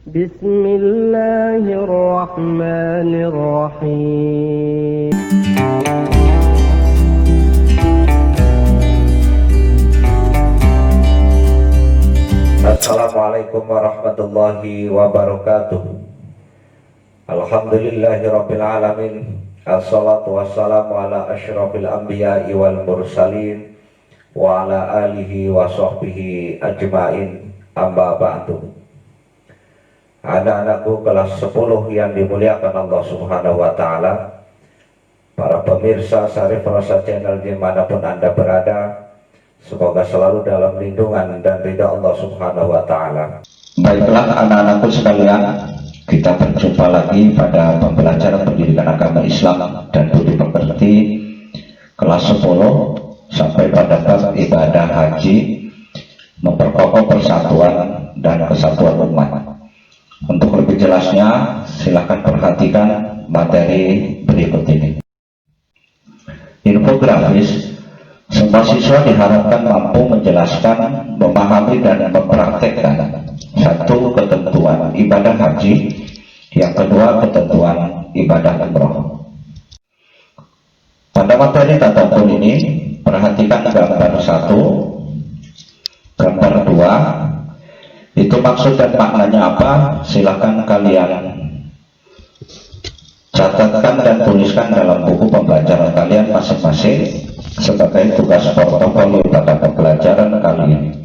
Bismillahirrahmanirrahim. Assalamualaikum warahmatullahi wabarakatuh. Alhamdulillahirabbil alamin. Assalatu wassalamu ala asyrafil anbiya'i wal mursalin wa ala alihi wa sahbihi ajmain. Amma ba'du. Anak-anakku kelas 10 yang dimuliakan Allah Subhanahu wa taala, para pemirsa Syarif Rosa Channel dimanapun Anda berada, semoga selalu dalam lindungan dan ridha Allah Subhanahu wa taala. Baiklah anak-anakku sekalian, kita berjumpa lagi pada pembelajaran pendidikan agama Islam dan budi pekerti kelas 10 sampai pada bab ibadah haji, memperkokoh persatuan dan kesatuan umat. Untuk lebih jelasnya, silakan perhatikan materi berikut ini. Infografis. Semua siswa diharapkan mampu menjelaskan, memahami dan mempraktekkan satu, ketentuan ibadah haji, yang kedua ketentuan ibadah umroh. Pada materi tadabbur ini, perhatikan gambar 1, gambar 2, itu maksud dan maknanya apa, silakan kalian catatkan dan tuliskan dalam buku pembelajaran kalian masing-masing sebagai tugas portofolio pada pembelajaran kali ini.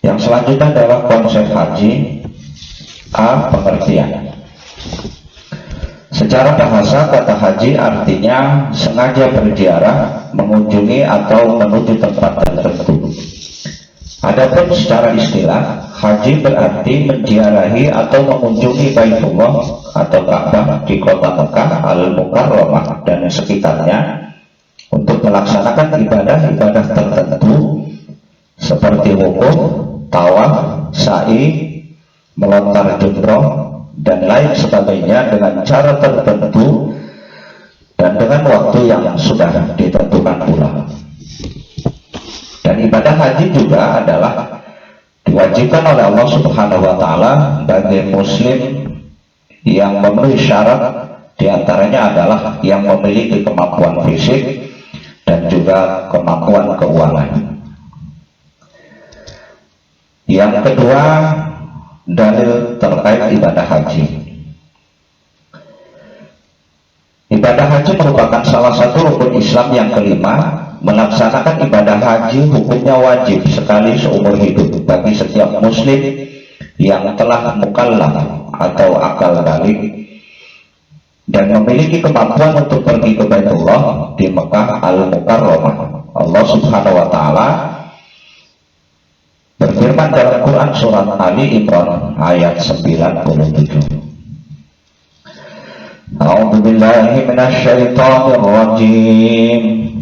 Yang selanjutnya adalah konsep haji. A. Pengertian. Secara bahasa, kata haji artinya sengaja berziarah, mengunjungi atau menuju tempat tertentu. Adapun secara istilah, haji berarti menziarahi atau mengunjungi Baitullah atau Ka'bah di kota Mekah Al-Mukarramah dan sekitarnya untuk melaksanakan ibadah-ibadah tertentu seperti wukuf, tawaf, sa'i, melontar jumroh dan lain sebagainya dengan cara tertentu dan dengan waktu yang sudah ditentukan pula. Dan ibadah haji juga adalah diwajibkan oleh Allah Subhanahu wa taala bagi muslim yang memenuhi syarat, diantaranya adalah yang memiliki kemampuan fisik dan juga kemampuan keuangan. Yang kedua, dalil terkait ibadah haji. Ibadah haji merupakan salah satu rukun Islam yang kelima. Melaksanakan ibadah haji hukumnya wajib sekali seumur hidup bagi setiap muslim yang telah mukallaf atau akal balik dan memiliki kemampuan untuk pergi ke Baitullah di Mekah Al-Mukarramah. Allah Subhanahu wa taala berfirman dalam Quran surat Ali Imran ayat 97. A'udzu billahi minasyaitonir rajim.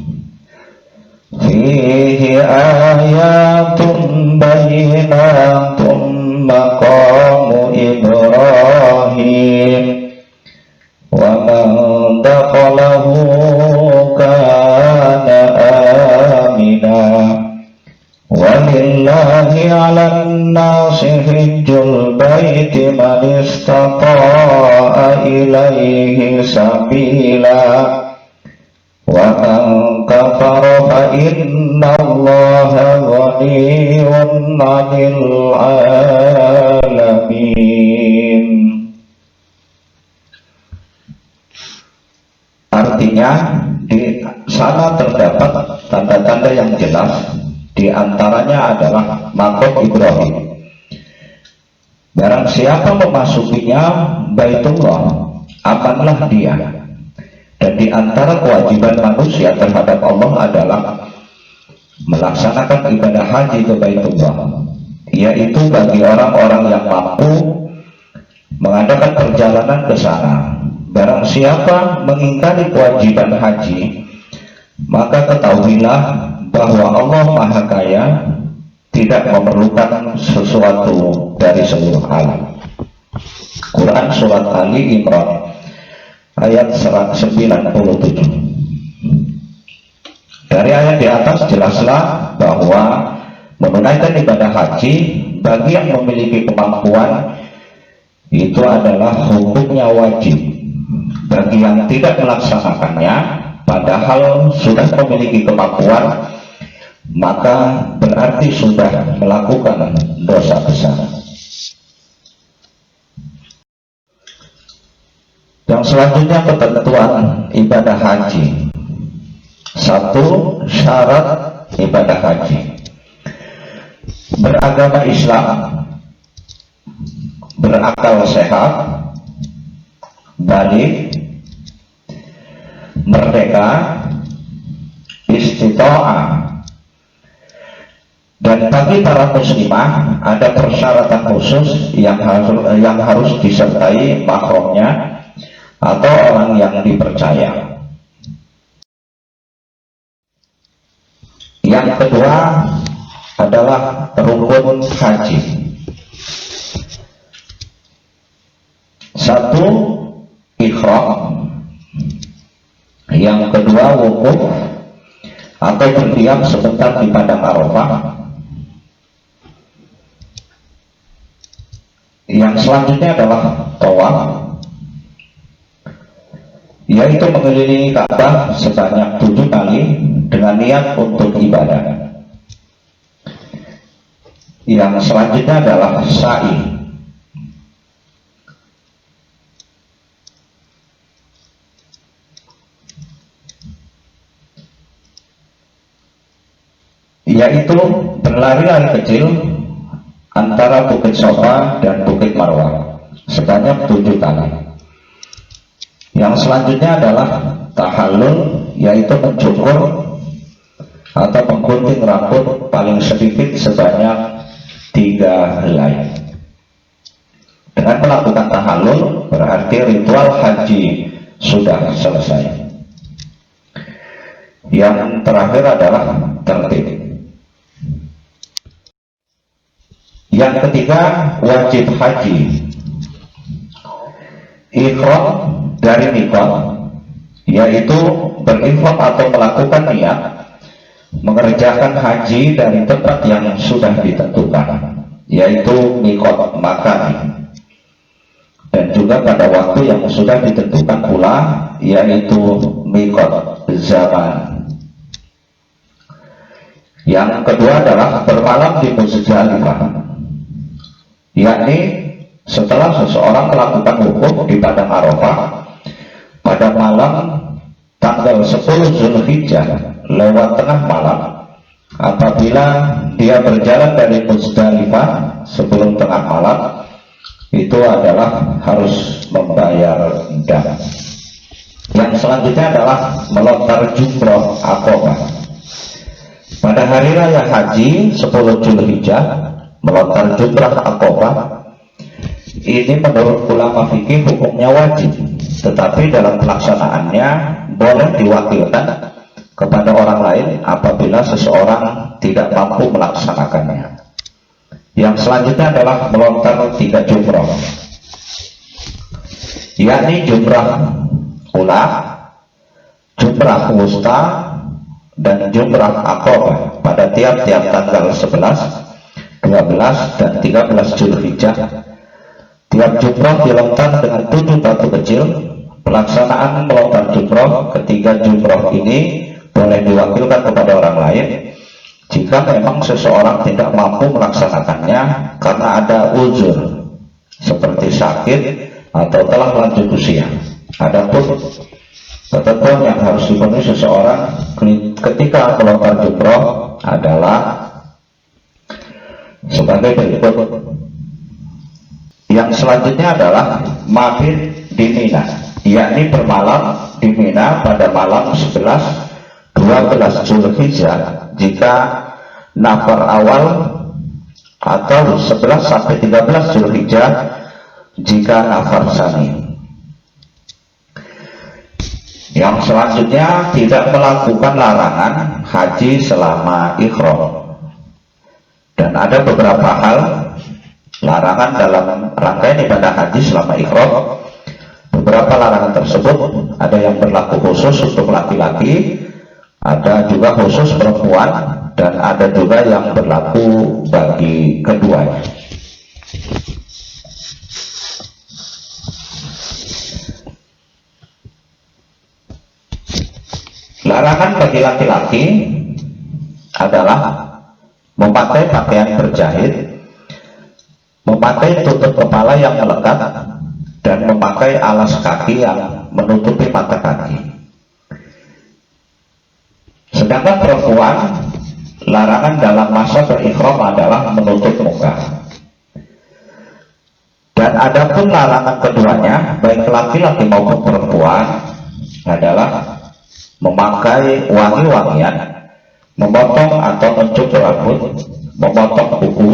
Fihi ayatun bayyinatun maqamu Ibrahim wa man dakhalahu kana amina walillahi 'alan nasi hajjul baiti man istata'a ilaihi sabila wa man kafara fa innallaha ghaniyyun 'anil 'alamin. Artinya di sana terdapat tanda-tanda yang jelas, di antaranya adalah maqam Ibrahim. Barang siapa memasukinya Baitullah, amanlah dia. Dan di antara kewajiban manusia terhadap Allah adalah melaksanakan ibadah haji ke Baitullah, yaitu bagi orang-orang yang mampu mengadakan perjalanan ke sana. Barang siapa mengingkari kewajiban haji, maka ketahuilah bahwa Allah Maha Kaya, tidak memerlukan sesuatu dari seluruh alam. Quran surat Ali Imran ayat 97. Dari ayat di atas jelaslah bahwa menunaikan ibadah haji bagi yang memiliki kemampuan itu adalah hukumnya wajib. Bagi yang tidak melaksanakannya padahal sudah memiliki kemampuan, maka berarti sudah melakukan dosa besar. Yang selanjutnya ketentuan ibadah haji. Satu, syarat ibadah haji: beragama Islam, berakal sehat, balik, merdeka, istita'ah. Dan bagi para muslimah ada persyaratan khusus yang harus disertai mahramnya atau orang yang dipercaya. Yang kedua adalah rukun haji. Satu, ihram. Yang kedua, wukuf atau berdiam sebentar di padang Arafah. Yang selanjutnya adalah tawaf, yaitu mengelilingi Ka'bah sebanyak 7 kali dengan niat untuk ibadah. Yang selanjutnya adalah sa'i, yaitu berlari-lari kecil antara Bukit Sofa dan Bukit Marwah sebanyak 7 kali. Yang selanjutnya adalah tahallul, yaitu mencukur atau menggunting rambut paling sedikit sebanyak 3 helai. Dengan melakukan tahallul berarti ritual haji sudah selesai. Yang terakhir adalah tertib. Yang ketiga, wajib haji. Ihram dari miqat, yaitu berihram atau melakukan niat mengerjakan haji dari tempat yang sudah ditentukan, yaitu miqat Makkah, dan juga pada waktu yang sudah ditentukan pula, yaitu miqat zaman. Yang kedua adalah bermalam di Muzdalifah, yakni setelah seseorang melakukan wukuf di padang Arafah pada malam tanggal 10 Zulhijjah lewat tengah malam. Apabila dia berjalan dari Muzdalifah sebelum tengah malam, itu adalah harus membayar dam. Yang selanjutnya adalah melontar jumroh Aqabah. Pada hari raya haji 10 Zulhijjah melontar jumrah Aqabah ini menurut ulama fikih hukumnya wajib, tetapi dalam pelaksanaannya boleh diwakilkan kepada orang lain apabila seseorang tidak mampu melaksanakannya. Yang selanjutnya adalah melontar 3 jumrah, yakni jumrah ula, jumrah wusta, dan jumrah Aqabah pada tiap-tiap tanggal 11, 12 dan 13 Zulhijjah. Tiap jumrah dilontar dengan 7 batu kecil. Pelaksanaan melontar jumrah ketiga jumrah ini boleh diwakilkan kepada orang lain jika memang seseorang tidak mampu melaksanakannya karena ada uzur seperti sakit atau telah lanjut usia. Adapun ketentuan yang harus dipenuhi seseorang ketika melontar jumrah adalah sebagai berikut. Yang selanjutnya adalah mabit di Mina, yakni bermalam di Mina pada malam 11-12 Zulhijjah jika nafar awal, atau 11-13 Zulhijjah jika nafar sani. Yang selanjutnya tidak melakukan larangan haji selama ihram. Dan ada beberapa hal larangan dalam rangkaian ibadah haji selama ihram. Beberapa larangan tersebut ada yang berlaku khusus untuk laki-laki, ada juga khusus perempuan, dan ada juga yang berlaku bagi keduanya. Larangan bagi laki-laki adalah memakai pakaian berjahit, memakai tutup kepala yang melekat, dan memakai alas kaki yang menutupi mata kaki. Sedangkan perempuan, larangan dalam masa berihram adalah menutup muka. Dan adapun larangan keduanya, baik laki-laki maupun perempuan, adalah memakai wangi-wangian, memotong atau mencukur rambut, memotong kuku,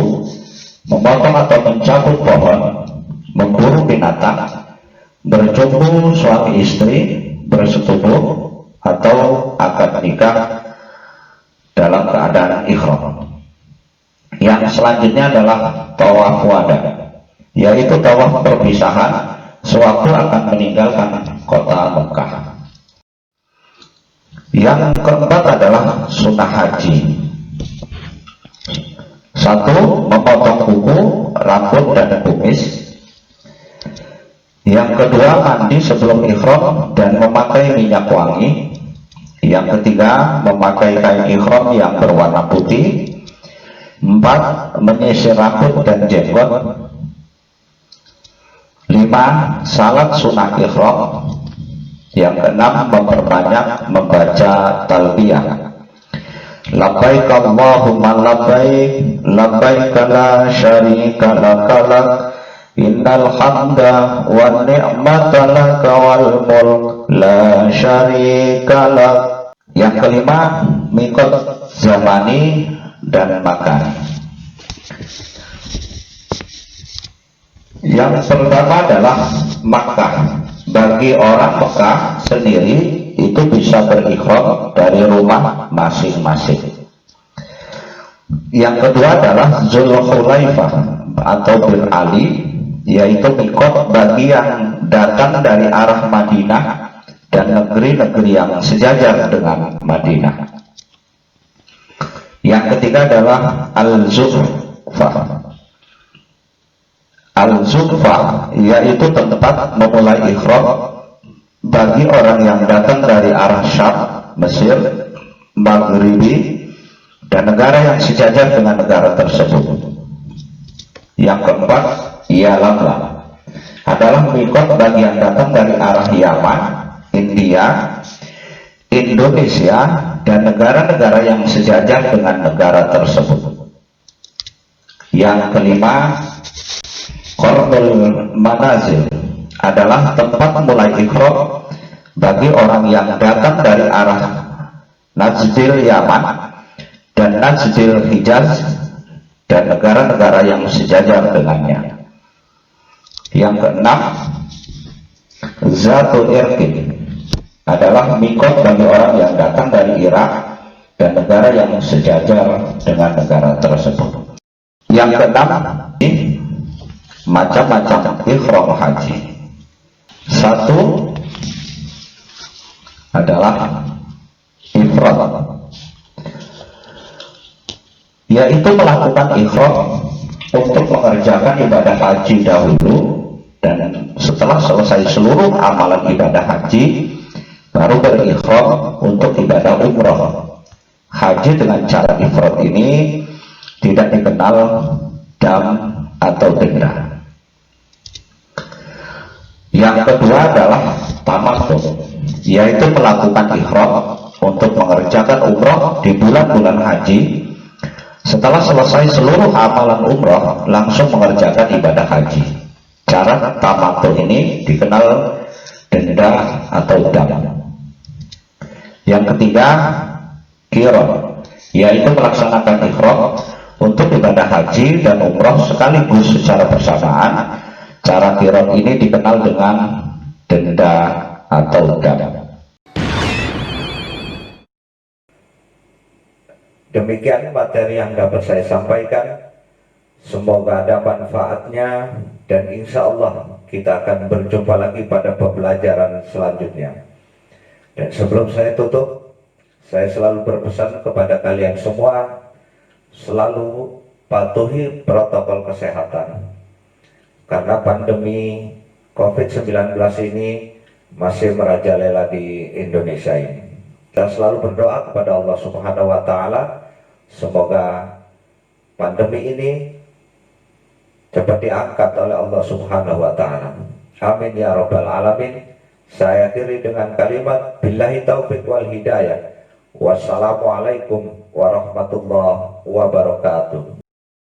memotong atau mencabut pohon, memburu binatang, berjumpa suami istri, bersetubuh, atau akad nikah dalam keadaan ihram. Yang selanjutnya adalah tawaf wada, yaitu tawaf perpisahan sewaktu akan meninggalkan kota Mekah. Yang keempat adalah sunnah haji. 1. Memotong kuku, rambut, dan kumis. Yang kedua, mandi sebelum ihram dan memakai minyak wangi. Yang ketiga, memakai kain ihram yang berwarna putih. 4. Menyisir rambut dan jenggot. 5. Salat sunnah ihram. Yang keenam, memperbanyak membaca talbiyah. Labbaik Allahumma labbaik, labbaik la syarika lak, innal hamda wan ni'mata laka wal mulk la syarika lak. Yang kelima, mikot zamani dan makan. Yang pertama adalah Makkah. Bagi orang Mekah sendiri itu bisa berihram dari rumah masing-masing. Yang kedua adalah Zulhulaifah atau Bir Ali, yaitu mikot bagi yang datang dari arah Madinah dan negeri-negeri yang sejajar dengan Madinah. Yang ketiga adalah Al-Zulfah. Al-Zulfah yaitu tempat memulai ihram bagi orang yang datang dari arah Syam, Mesir, Maghribi, dan negara yang sejajar dengan negara tersebut. Yang keempat, Yalamlam adalah mikot bagi yang datang dari arah Yaman, India, Indonesia, dan negara-negara yang sejajar dengan negara tersebut. Yang kelima, Qardul Manazil adalah tempat mulai ihram bagi orang yang datang dari arah Najdil Yaman dan Najdil Hijaz dan negara-negara yang sejajar dengannya. Yang keenam, Zatul Irqin adalah mikot bagi orang yang datang dari Irak dan negara yang sejajar dengan negara tersebut. Yang keenam, macam-macam ihram haji. 1 adalah ifrad, yaitu melakukan ihram untuk mengerjakan ibadah haji dahulu, dan setelah selesai seluruh amalan ibadah haji baru berihram untuk ibadah umroh. Haji dengan cara ifrad ini tidak dikenal dam atau denda. Yang kedua adalah tamattu, yaitu melakukan ihram untuk mengerjakan umroh di bulan-bulan haji. Setelah selesai seluruh amalan umroh, langsung mengerjakan ibadah haji. Cara tamattu ini dikenal denda atau dam. Yang ketiga, qiran, yaitu melaksanakan ihram untuk ibadah haji dan umroh sekaligus secara bersamaan. Cara qiran ini dikenal dengan denda atau dam. Demikian materi yang dapat saya sampaikan. Semoga ada manfaatnya, dan insya Allah kita akan berjumpa lagi pada pembelajaran selanjutnya. Dan sebelum saya tutup, saya selalu berpesan kepada kalian semua, selalu patuhi protokol kesehatan. Karena pandemi COVID-19 ini masih merajalela di Indonesia ini. Dan selalu berdoa kepada Allah Subhanahu wa taala semoga pandemi ini cepat diangkat oleh Allah Subhanahu wa taala. Amin ya rabbal alamin. Saya akhiri dengan kalimat billahi taufik wal hidayah. Wassalamualaikum warahmatullahi wabarakatuh.